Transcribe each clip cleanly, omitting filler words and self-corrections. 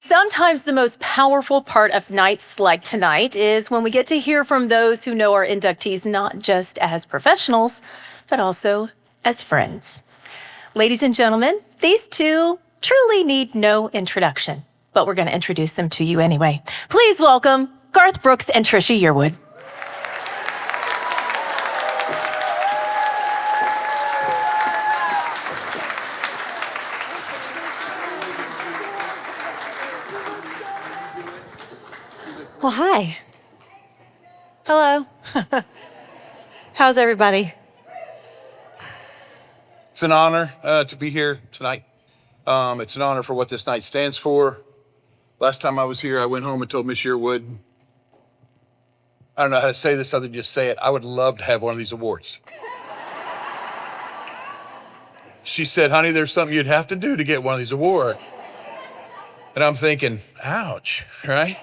Sometimes the most powerful part of nights like tonight is when we get to hear from those who know our inductees not just as professionals, but also as friends. Ladies and gentlemen, these two truly need no introduction, but we're going to introduce them to you anyway. Please welcome Garth Brooks and Trisha Yearwood. Well, hi. Hello. How's everybody? It's an honor to be here tonight. It's an honor for what this night stands for. Last time I was here, I went home and told Miss Yearwood, I don't know how to say this other than just say it, I would love to have one of these awards. She said, honey, there's something you'd have to do to get one of these awards. And I'm thinking, ouch, right?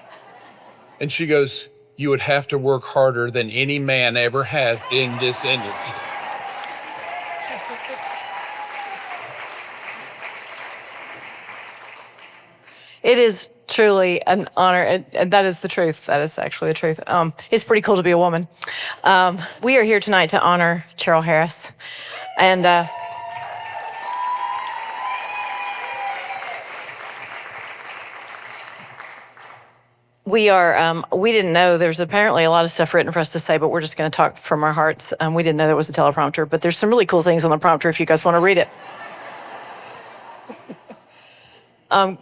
And she goes, you would have to work harder than any man ever has in this industry. It is truly an honor, and that is the truth. That is actually the truth. It's pretty cool to be a woman. We are here tonight to honor Cheryl Harris. And we didn't know there's apparently a lot of stuff written for us to say, but we're just going to talk from our hearts. We didn't know there was a teleprompter, but there's some really cool things on the prompter if you guys want to read it.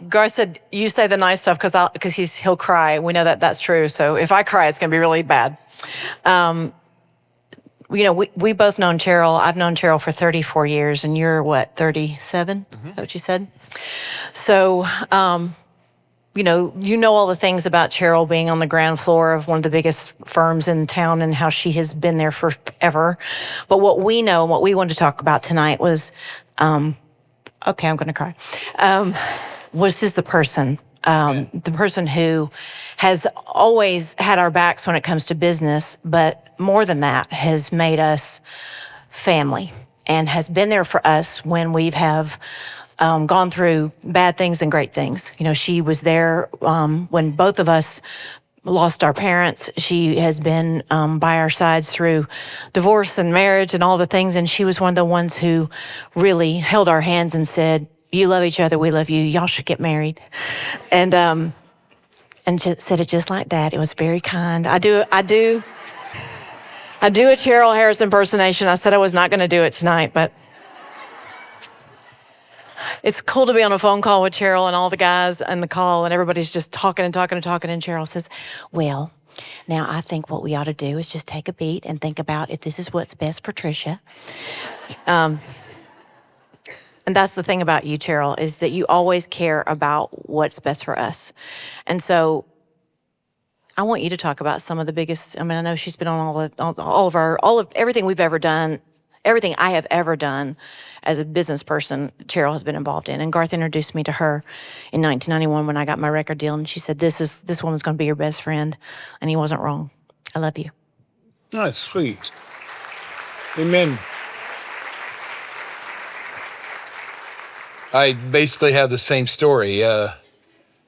Garth said, you say the nice stuff because he'll cry. We know that that's true. So if I cry, it's going to be really bad. We both known Cheryl. I've known Cheryl for 34 years, and you're what, 37? Mm-hmm. Is that what you said? So, you know all the things about Cheryl being on the ground floor of one of the biggest firms in town and how she has been there forever. But what we know and what we wanted to talk about tonight was, okay, I'm going to cry. Was just the person who has always had our backs when it comes to business, but more than that, has made us family and has been there for us when we have gone through bad things and great things. You know, she was there when both of us lost our parents. She has been by our sides through divorce and marriage and all the things, and she was one of the ones who really held our hands and said, you love each other, we love you, y'all should get married. And just said it just like that. It was very kind. I do a Cheryl Harris impersonation. I said I was not going to do it tonight, but it's cool to be on a phone call with Cheryl and all the guys and the call, and everybody's just talking and talking and talking, and Cheryl says, well, now I think what we ought to do is just take a beat and think about if this is what's best for Trisha. And that's the thing about you, Cheryl, is that you always care about what's best for us. And so I want you to talk about some of the biggest, I know she's been on all of everything we've ever done, everything I have ever done as a business person, Cheryl has been involved in. And Garth introduced me to her in 1991 when I got my record deal. And she said, this woman's going to be your best friend. And he wasn't wrong. I love you. Oh, that's sweet. Amen. I basically have the same story.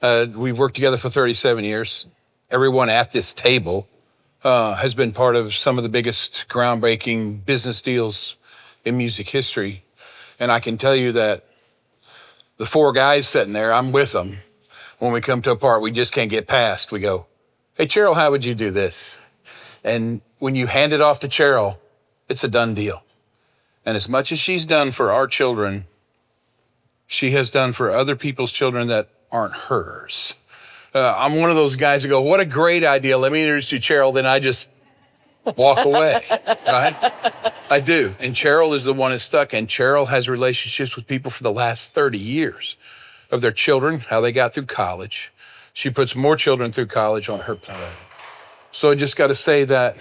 We've worked together for 37 years. Everyone at this table has been part of some of the biggest groundbreaking business deals in music history. And I can tell you that the four guys sitting there, I'm with them. When we come to a part we just can't get past, we go, hey, Cheryl, how would you do this? And when you hand it off to Cheryl, it's a done deal. And as much as she's done for our children, she has done for other people's children that aren't hers. I'm one of those guys who go, what a great idea. Let me introduce you to Cheryl. Then I just walk away, right? I do. And Cheryl is the one that's stuck. And Cheryl has relationships with people for the last 30 years of their children, how they got through college. She puts more children through college on her planet. So I just got to say that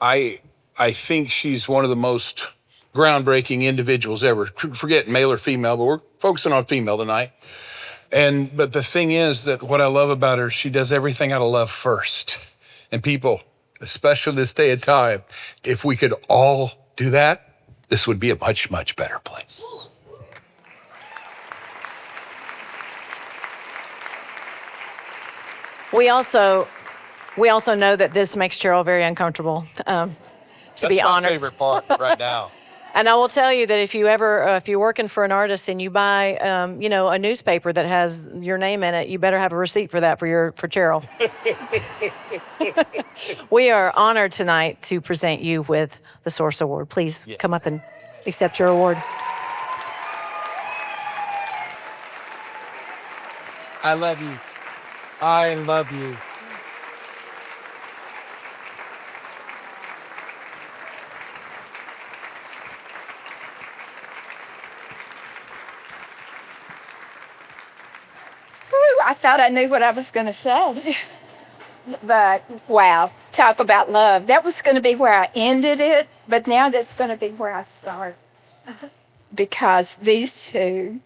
I think she's one of the most groundbreaking individuals ever. Forget male or female, but we're focusing on female tonight. But the thing is that what I love about her, she does everything out of love first. And people, especially this day and time, if we could all do that, this would be a much, much better place. We also know that this makes Cheryl very uncomfortable to be That's my honored. favorite part right now. And I will tell you that if you ever, if you're working for an artist and you buy, a newspaper that has your name in it, you better have a receipt for that for Cheryl. We are honored tonight to present you with the Source Award. Please come up and accept your award. I love you. I love you. Whew, I thought I knew what I was going to say. But wow, talk about love. That was going to be where I ended it, but now that's going to be where I start. Because these two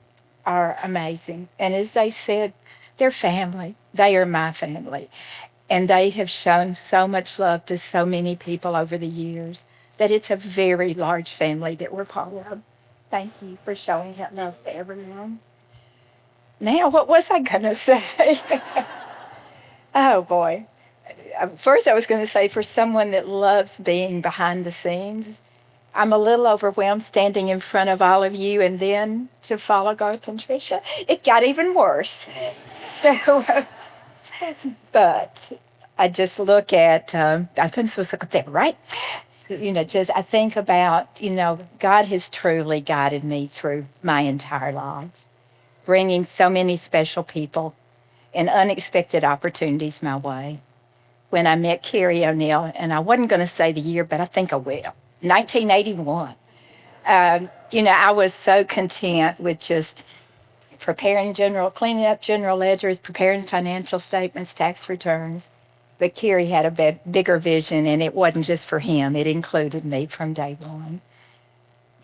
are amazing. And as they said, they're family. They are my family. And they have shown so much love to so many people over the years that it's a very large family that we're part of. Thank you for showing that love to everyone. Now, what was I going to say? Oh, boy. First, I was going to say, for someone that loves being behind the scenes, I'm a little overwhelmed standing in front of all of you, and then to follow Garth and Tricia, it got even worse. So, but I just look at, I think I'm supposed to look at that, right? I think about, God has truly guided me through my entire life, bringing so many special people and unexpected opportunities my way. When I met Carrie O'Neill, and I wasn't going to say the year, but I think I will, 1981. I was so content with just cleaning up general ledgers, preparing financial statements, tax returns. But Carrie had a bigger vision, and it wasn't just for him. It included me from day one.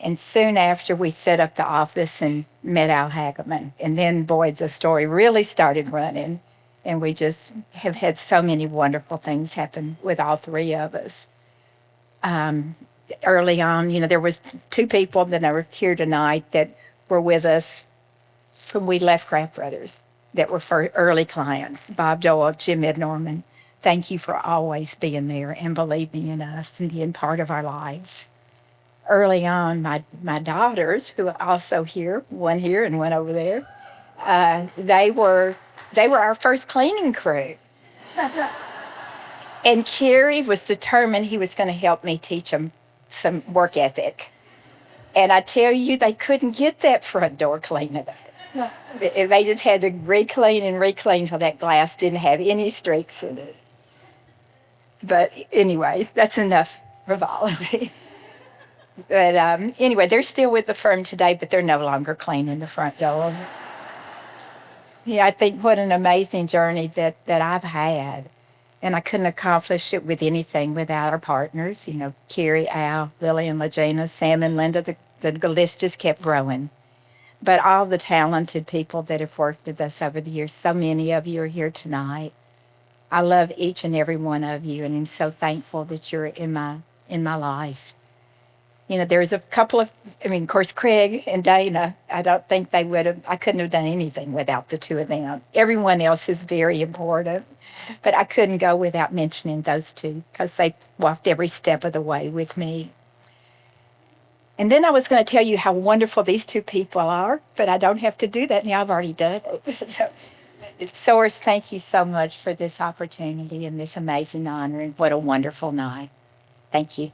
And soon after, we set up the office and met Al Hageman. And then, boy, the story really started running. And we just have had so many wonderful things happen with all three of us. Early on, there was two people that are here tonight that were with us when we left Kraft Brothers that were for early clients, Bob Doyle, Jim Ed Norman. Thank you for always being there and believing in us and being part of our lives. Early on, my daughters, who are also here, one here and one over there, they were our first cleaning crew. And Kerry was determined he was going to help me teach them some work ethic. And I tell you, they couldn't get that front door clean enough. They just had to reclean till that glass didn't have any streaks in it. But anyway, that's enough frivolity. But anyway, they're still with the firm today, but they're no longer cleaning the front door. I think what an amazing journey that I've had. And I couldn't accomplish it with anything without our partners, Carrie, Al, Lily, and Legina, Sam, and Linda. The list just kept growing. But all the talented people that have worked with us over the years, so many of you are here tonight. I love each and every one of you, and I'm so thankful that you're in my life. There's a couple of, of course, Craig and Dana, I don't think I couldn't have done anything without the two of them. Everyone else is very important, but I couldn't go without mentioning those two because they walked every step of the way with me. And then I was going to tell you how wonderful these two people are, but I don't have to do that now. I've already done it. Source, thank you so much for this opportunity and this amazing honor, and what a wonderful night. Thank you.